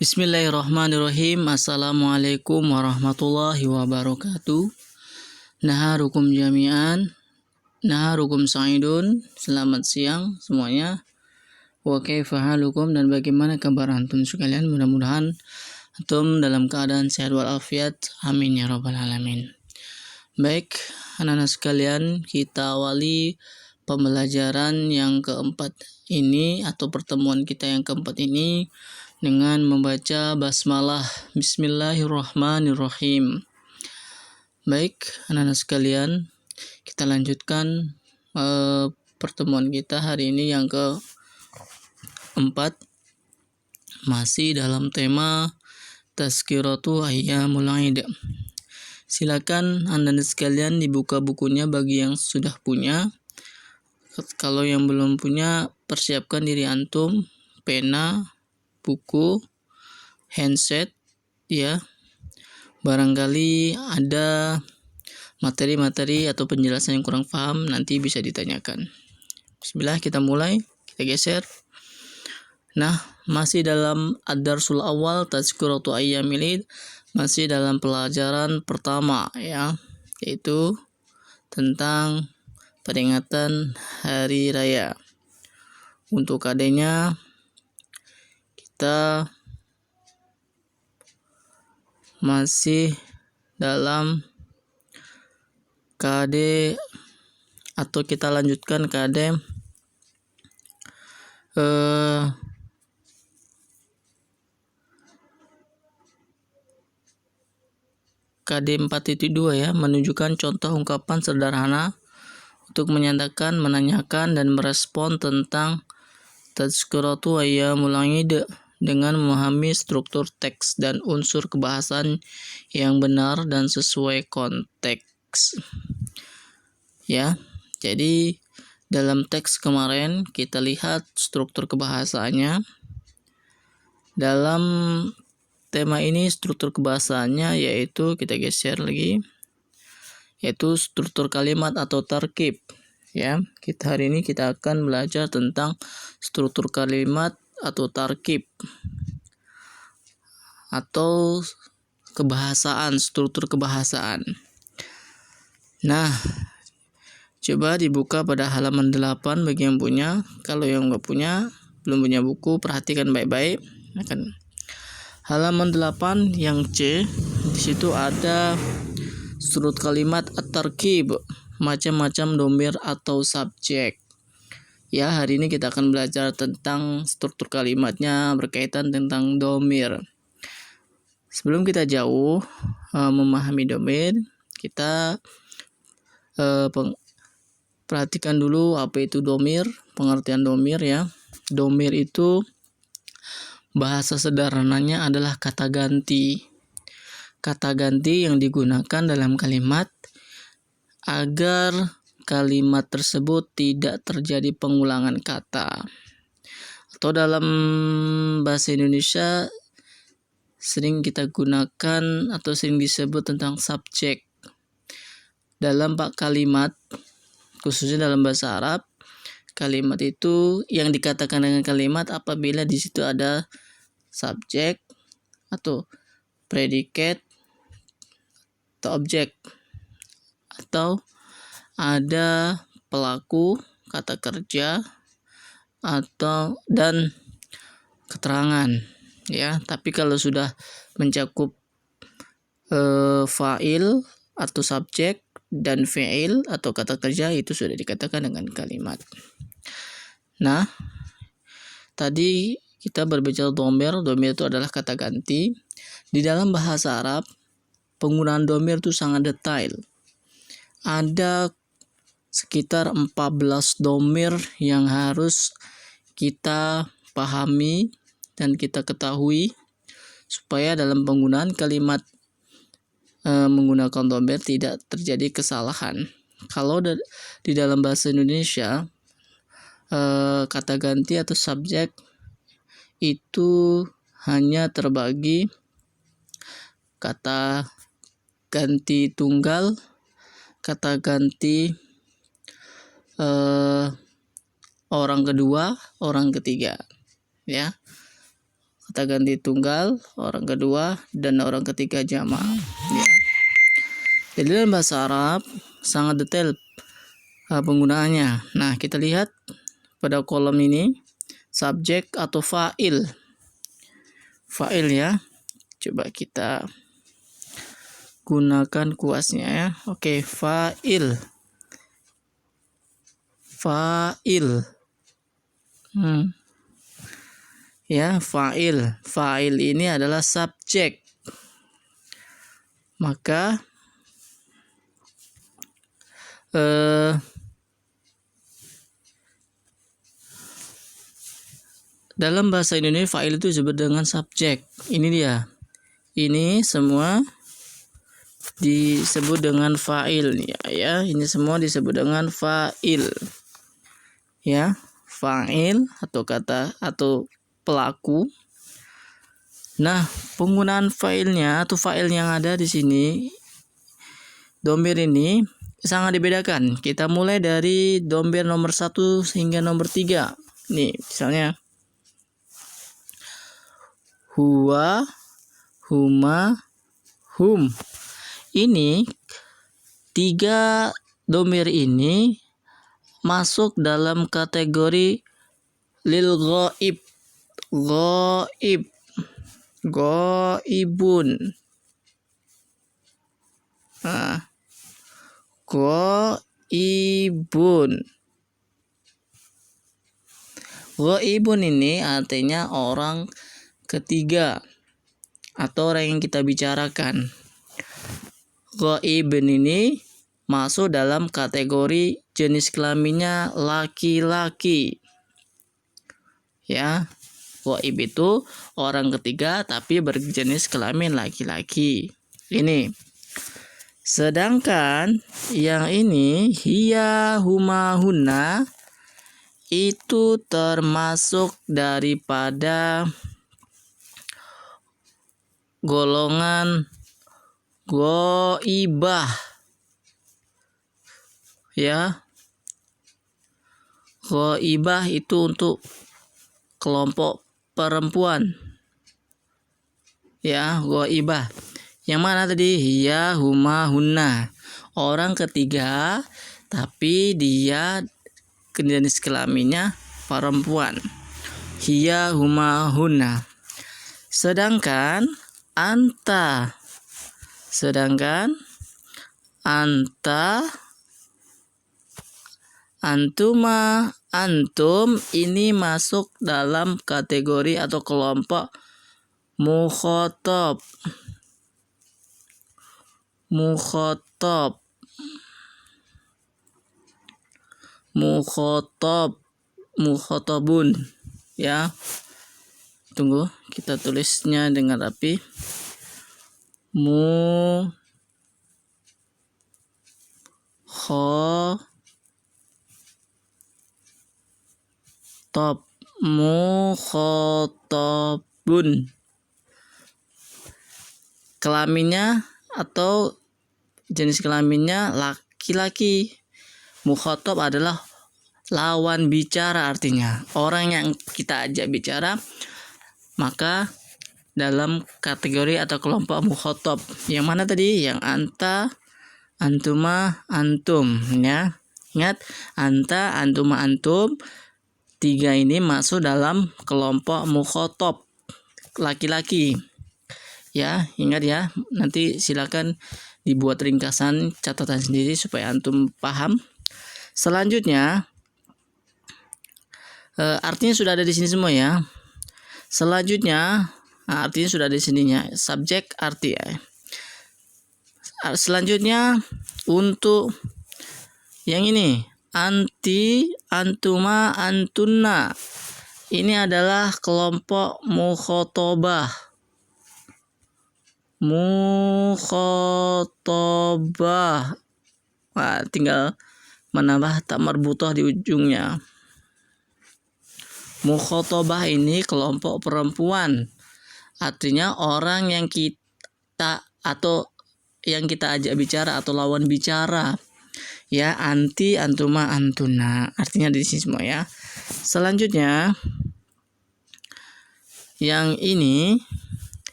Bismillahirrahmanirrahim. Assalamualaikum warahmatullahi wabarakatuh. Naharukum jami'an. Naharukum sa'idun. Selamat siang semuanya. Wa kaifa halukum, dan bagaimana kabar antum sekalian? Mudah-mudahan antum dalam keadaan sehat walafiat. Amin ya rabbal alamin. Baik, anak-anak sekalian, kita awali pembelajaran yang keempat ini atau pertemuan kita yang keempat ini dengan membaca basmalah. Bismillahirrahmanirrahim. Baik, anak-anak sekalian, kita lanjutkan pertemuan kita hari ini yang keempat, masih dalam tema Tazkiratu Ayyamul Aid. Silakan anak-anak sekalian dibuka bukunya bagi yang sudah punya. Kalau yang belum punya, persiapkan diri antum, pena, buku, handset, ya. Barangkali ada materi-materi atau penjelasan yang kurang paham, nanti bisa ditanyakan. Bismillah, kita mulai, kita geser. Nah, masih dalam ad-darsul awal Tazkiratu Ayyamil Aid, masih dalam pelajaran pertama, ya, yaitu tentang peringatan hari raya. Untuk adanya kita masih dalam KD atau kita lanjutkan KD KD 4.2 ya, menunjukkan contoh ungkapan sederhana untuk menyatakan, menanyakan, dan merespon tentang Tazkiratu Ayyamul Aid dengan memahami struktur teks dan unsur kebahasaan yang benar dan sesuai konteks. Ya, jadi dalam teks kemarin kita lihat struktur kebahasaannya. Dalam tema ini struktur kebahasaannya yaitu, kita geser lagi, yaitu struktur kalimat atau tarkib. Ya, hari ini kita akan belajar tentang struktur kalimat atau tarkib atau kebahasaan, struktur kebahasaan. Nah, coba dibuka pada halaman 8 bagi yang punya. Kalau yang belum punya buku, perhatikan baik-baik. Halaman 8 yang C, di situ ada struktur kalimat at-tarkib, macam-macam domir atau subjek. Ya, hari ini kita akan belajar tentang struktur kalimatnya berkaitan tentang domir. Sebelum kita jauh memahami domir, kita perhatikan dulu apa itu domir, pengertian domir ya. Domir itu bahasa sederhananya adalah kata ganti. Kata ganti yang digunakan dalam kalimat agar kalimat tersebut tidak terjadi pengulangan kata. Atau dalam bahasa Indonesia sering kita gunakan atau sering disebut tentang subjek. Dalam kalimat, khususnya dalam bahasa Arab, kalimat itu yang dikatakan dengan kalimat apabila di situ ada subjek atau predikat atau objek, atau ada pelaku, kata kerja, dan keterangan, ya. Tapi kalau sudah mencakup fa'il atau subjek dan fi'il atau kata kerja, itu sudah dikatakan dengan kalimat. Nah, tadi kita berbicara domir. Domir itu adalah kata ganti. Di dalam bahasa Arab, penggunaan domir itu sangat detail. Ada sekitar 14 domir yang harus kita pahami dan kita ketahui supaya dalam penggunaan kalimat menggunakan domir tidak terjadi kesalahan. Kalau di dalam bahasa Indonesia kata ganti atau subjek itu hanya terbagi kata ganti tunggal, kata ganti orang kedua, orang ketiga, ya. kata ganti tunggal, orang kedua, dan orang ketiga jamak. Ya. Jadi dalam bahasa Arab sangat detail penggunaannya. Nah, kita lihat pada kolom ini subjek atau fa'il. Fa'il ya. Coba kita gunakan kuasnya ya. Oke, fa'il. Fa'il. Ya, fa'il. Fa'il ini adalah subjek. Maka dalam bahasa Indonesia fa'il itu disebut dengan subjek. Ini dia. Ini semua disebut dengan fa'il ya. Ini semua disebut dengan fa'il. Ya, fa'il atau kata atau pelaku. Nah, penggunaan fa'ilnya atau fa'il yang ada di sini domir ini sangat dibedakan. Kita mulai dari domir nomor 1 hingga nomor 3. Nih, misalnya huwa, huma, hum. Ini 3 domir ini masuk dalam kategori lil ghaib. Ghaib, ghaibun. Nah, ghaibun. Ghaibun ini artinya orang ketiga atau orang yang kita bicarakan. Ghaibun ini masuk dalam kategori jenis kelaminnya laki-laki. Ya, ghaib itu orang ketiga tapi berjenis kelamin laki-laki. Ini. Sedangkan yang ini hiya, huma, hunna itu termasuk daripada golongan ghaibah. Ya. Ghaibah itu untuk kelompok perempuan. Ya, ghaibah. Yang mana tadi? Hiya, huma, hunna. Orang ketiga tapi dia jenis kelaminnya perempuan. Hiya, huma, hunna. Sedangkan anta, antuma, antum ini masuk dalam kategori atau kelompok mukhatab. Mukhatabun. Ya. Tunggu, kita tulisnya dengan rapi. Mukhatabun. Kelaminnya atau jenis kelaminnya laki-laki. Mukhatab adalah lawan bicara, artinya orang yang kita ajak bicara, maka dalam kategori atau kelompok mukhatab. Yang mana tadi? Yang anta, antuma, antum. Ya. Ingat, anta, antuma, antum. 3 ini masuk dalam kelompok mukhatab laki-laki. Ya, ingat ya. Nanti silakan dibuat ringkasan catatan sendiri supaya antum paham. Selanjutnya artinya sudah ada di sini semua ya. Selanjutnya artinya sudah ada di sininya, subjek arti ya. Selanjutnya untuk yang ini, anti, antuma, antunna. Ini adalah kelompok mukhatabah. Nah, tinggal menambah tak marbutah di ujungnya. Mukhatabah ini kelompok perempuan. Artinya orang yang kita atau yang kita ajak bicara atau lawan bicara. Ya, anti, antuma, antuna. Artinya di sini semua ya. Selanjutnya Yang ini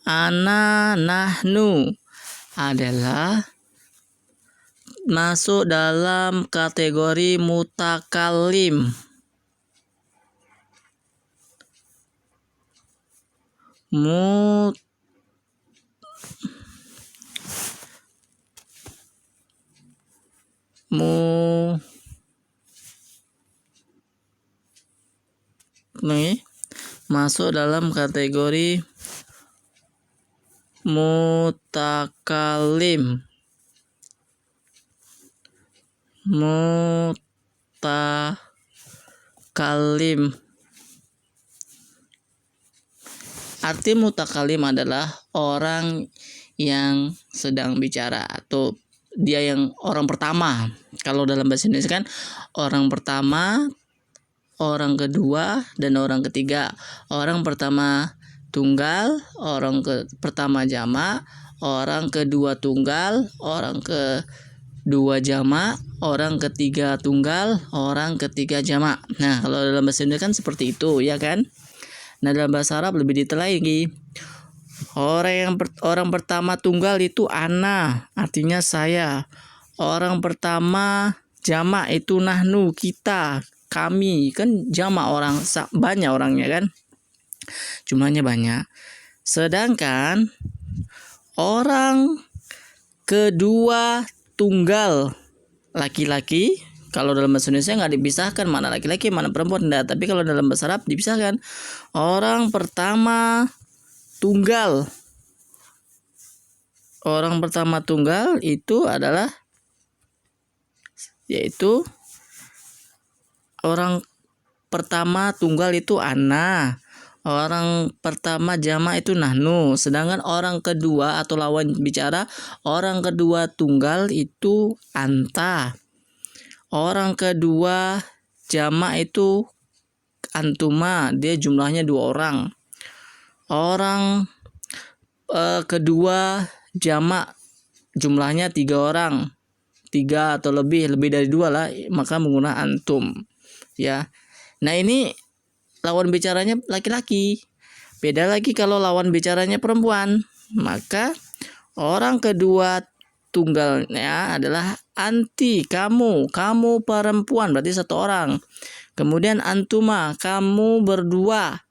ana, nahnu adalah masuk dalam kategori mutakallim. Masuk dalam kategori mutakallim. Arti mutakallim adalah orang yang sedang bicara atau dia yang orang pertama. Kalau dalam bahasa Indonesia kan orang pertama, orang kedua, dan orang ketiga. Orang pertama tunggal, orang pertama jamak, orang kedua tunggal, orang kedua jamak, orang ketiga tunggal, orang ketiga jamak. Nah, kalau dalam bahasa Indonesia kan seperti itu, ya kan? Nah, dalam bahasa Arab lebih detail lagi. Orang pertama tunggal itu ana, artinya saya. Orang pertama jamak itu nahnu, kita, kami. Kan jamak, orang banyak orangnya kan? Jumlahnya banyak. Sedangkan orang kedua tunggal laki-laki, kalau dalam bahasa Indonesia nggak dipisahkan mana laki-laki mana perempuan, enggak. Tapi kalau dalam bahasa Arab dipisahkan. Orang pertama tunggal. Orang pertama tunggal itu adalah yaitu orang pertama tunggal itu ana. Orang pertama jamak itu nahnu. Sedangkan orang kedua atau lawan bicara, orang kedua tunggal itu anta. Orang kedua jamak itu antuma, dia jumlahnya 2 orang. Orang kedua jamak jumlahnya 3 orang. 3 atau lebih dari 2 lah, maka menggunakan antum. Ya. Nah, ini lawan bicaranya laki-laki. Beda lagi kalau lawan bicaranya perempuan. Maka orang kedua tunggalnya adalah anti, kamu perempuan, berarti 1 orang. Kemudian antuma, kamu berdua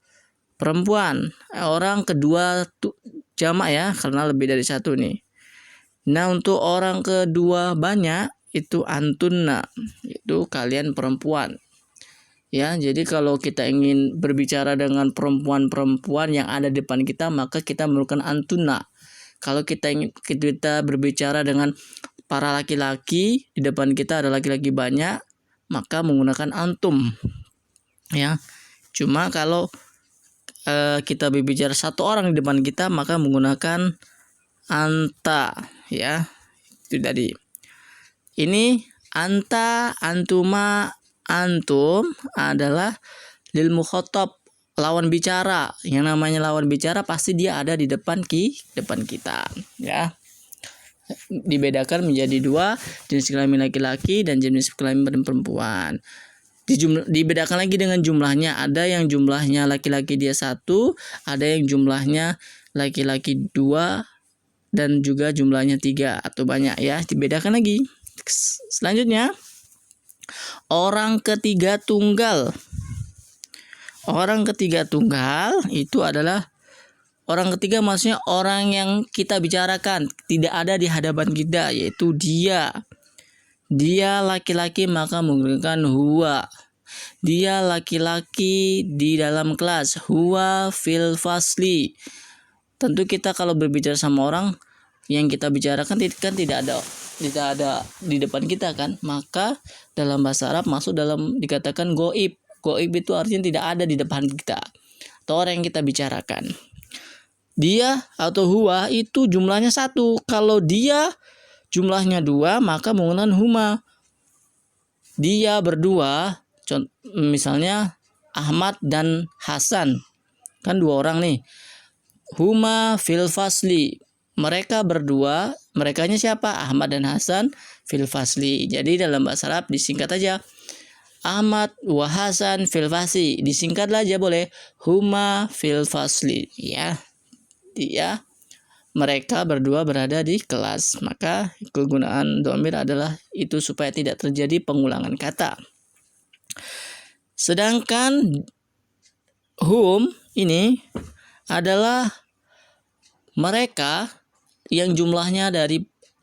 perempuan. Orang kedua jamak ya, karena lebih dari 1 nih. Nah, untuk orang kedua banyak itu antunna, itu kalian perempuan. Ya, jadi kalau kita ingin berbicara dengan perempuan-perempuan yang ada di depan kita, maka kita menggunakan antunna. Kalau kita berbicara dengan para laki-laki, di depan kita ada laki-laki banyak, maka menggunakan antum. Ya. Cuma kalau kita berbicara 1 orang di depan kita, maka menggunakan anta, ya. Itu tadi. Ini anta, antuma, antum adalah lil mukhatab, lawan bicara. Yang namanya lawan bicara pasti dia ada di depan kita, ya. Dibedakan menjadi 2, jenis kelamin laki-laki dan jenis kelamin perempuan. Dibedakan lagi dengan jumlahnya. Ada yang jumlahnya laki-laki dia 1, ada yang jumlahnya laki-laki 2, dan juga jumlahnya 3 atau banyak, ya. Dibedakan lagi. Selanjutnya, orang ketiga tunggal. Orang ketiga tunggal itu adalah orang ketiga, maksudnya orang yang kita bicarakan tidak ada di hadapan kita, yaitu dia. Dia laki-laki maka menggunakan huwa. Dia laki-laki di dalam kelas, huwa fil fasli. Tentu kita kalau berbicara sama orang yang kita bicarakan kan tidak ada di depan kita kan, maka dalam bahasa Arab masuk dalam dikatakan goib. Goib itu artinya tidak ada di depan kita atau orang yang kita bicarakan. Dia atau huwa itu jumlahnya 1. Kalau dia jumlahnya 2, maka menggunakan huma. Dia berdua, misalnya Ahmad dan Hasan, kan 2 orang nih. Huma fil fasli, mereka berdua, merekanya siapa? Ahmad dan Hasan fil fasli. Jadi dalam bahasa Arab disingkat aja, Ahmad wa Hasan fil fasli. Disingkatlah aja boleh. Huma fil fasli. Ya. Mereka berdua berada di kelas. Maka kegunaan dhamir adalah itu supaya tidak terjadi pengulangan kata. Sedangkan hum ini adalah mereka yang jumlahnya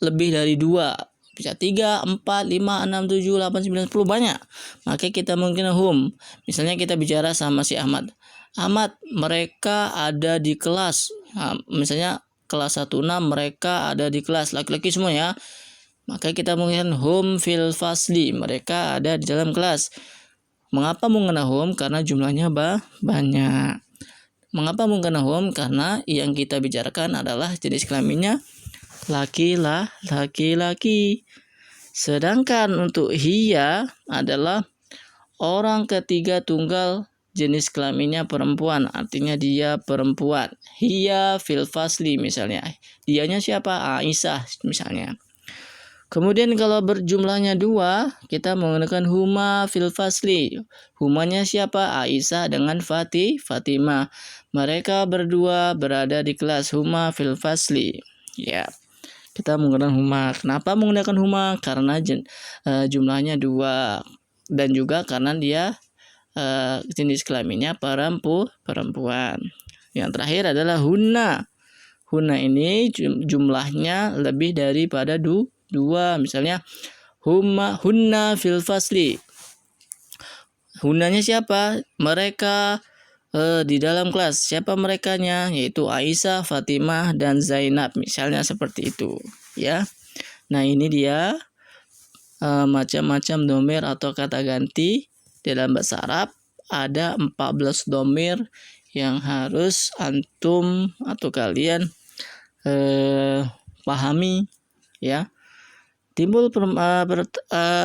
lebih dari 2. Bisa 3, 4, 5, 6, 7, 8, 9, 10, banyak. Maka kita mungkin hum. Misalnya kita bicara sama si Ahmad. Ahmad, mereka ada di kelas. Nah, misalnya kelas 16 mereka ada di kelas, laki-laki semua ya. Maka kita mungkin hum fil fasli, mereka ada di dalam kelas. Mengapa menggunakan hum? Karena jumlahnya banyak. Mengapa menggunakan hum? Karena yang kita bicarakan adalah jenis kelaminnya laki-laki. Sedangkan untuk hiya adalah orang ketiga tunggal jenis kelaminnya perempuan, artinya dia perempuan. Hiya fil fasli misalnya. Dianya siapa? Aisyah misalnya. Kemudian kalau berjumlahnya 2, kita menggunakan huma fil fasli. Humanya siapa? Aisyah dengan Fatimah. Mereka berdua berada di kelas. Huma fil fasli. Ya. Kita menggunakan huma. Kenapa menggunakan huma? Karena jumlahnya 2 dan juga karena dia jenis kelaminnya perempuan. Yang terakhir adalah hunna. Hunna ini jumlahnya lebih daripada 2. Misalnya hunna fil fasli. Hunnanya siapa? Mereka di dalam kelas. Siapa merekanya? Yaitu Aisyah, Fatimah, dan Zainab. Misalnya seperti itu, ya. Nah, ini dia macam-macam dhamir atau kata ganti dalam bahasa Arab. Ada 14 dhamir yang harus antum atau kalian pahami, ya. Timbul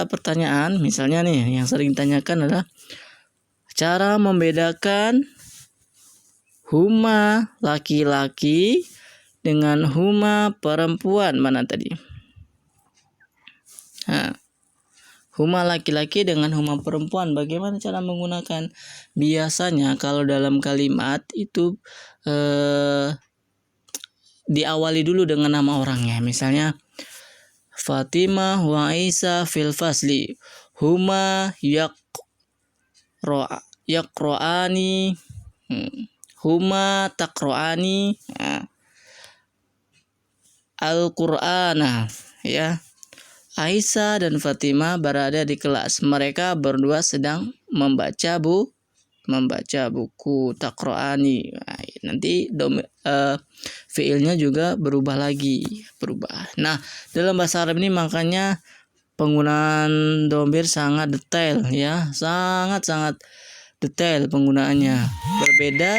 pertanyaan, misalnya nih yang sering ditanyakan adalah cara membedakan huma laki-laki dengan huma perempuan. Mana tadi? Huma laki-laki dengan huma perempuan. Bagaimana cara menggunakan? Biasanya kalau dalam kalimat itu diawali dulu dengan nama orangnya. Misalnya Fatimah wa Aisyah fil fasli. Huma yaqra'ani. Huma taqra'ani Al-Qur'ana, ya. Aisyah dan Fatimah berada di kelas. Mereka berdua sedang membaca buku taqra'ani. Nanti fiilnya juga berubah. Nah, dalam bahasa Arab ini makanya penggunaan dhamir sangat detail, ya. Sangat detail penggunaannya. Berbeda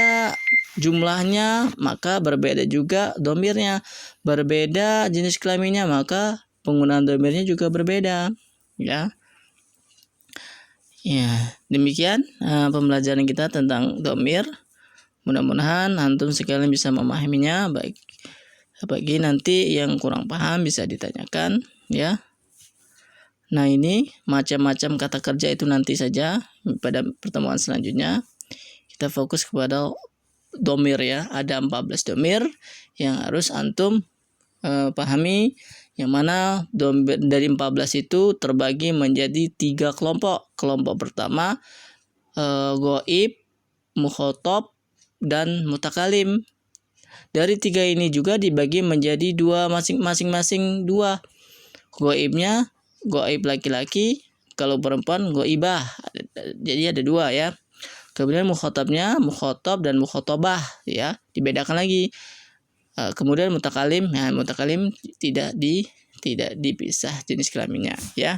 jumlahnya, maka berbeda juga dhamirnya. Berbeda jenis kelaminnya, maka penggunaan dhamirnya juga berbeda, ya. Ya, demikian pembelajaran kita tentang dhamir. Mudah-mudahan antum sekalian bisa memahaminya. Bagi nanti yang kurang paham bisa ditanyakan, ya. Nah, ini macam-macam kata kerja itu nanti saja pada pertemuan selanjutnya. Kita fokus kepada dhamir, ya. Ada 14 dhamir yang harus antum pahami, yang mana dari 14 itu terbagi menjadi 3 kelompok. Kelompok pertama ghaib, mukhatab, dan mutakalim. Dari 3 ini juga dibagi menjadi 2 masing-masing 2. Ghaibnya ghaib laki-laki, kalau perempuan ghaibah. Jadi ada 2, ya. Kemudian mukhatabnya mukhatab dan mukhatabah, ya, dibedakan lagi. Kemudian mutakalim, mutakalim tidak dipisah jenis kelaminnya, ya.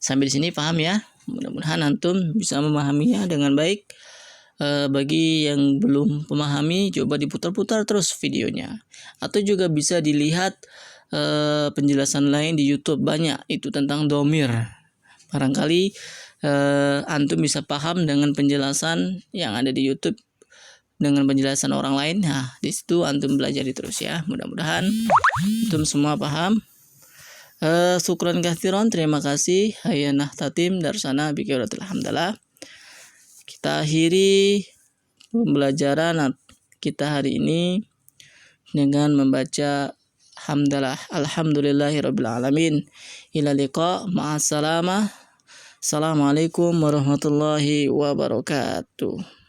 Sampai di sini paham, ya. Mudah-mudahan antum bisa memahaminya dengan baik. Bagi yang belum memahami, coba diputar-putar terus videonya, atau juga bisa dilihat penjelasan lain di YouTube, banyak itu tentang dhamir. Barangkali antum bisa paham dengan penjelasan yang ada di YouTube dengan penjelasan orang lain. Nah, di situ antum belajar terus, ya. Mudah-mudahan antum semua paham. Syukran kathiron, terima kasih. Hayanah tatim darsana biqiratil hamdalah. Kita akhiri pembelajaran kita hari ini dengan membaca hamdalah. Alhamdulillahirabbil alamin. Ila liqa, ma'assalamah. Assalamualaikum warahmatullahi wabarakatuh.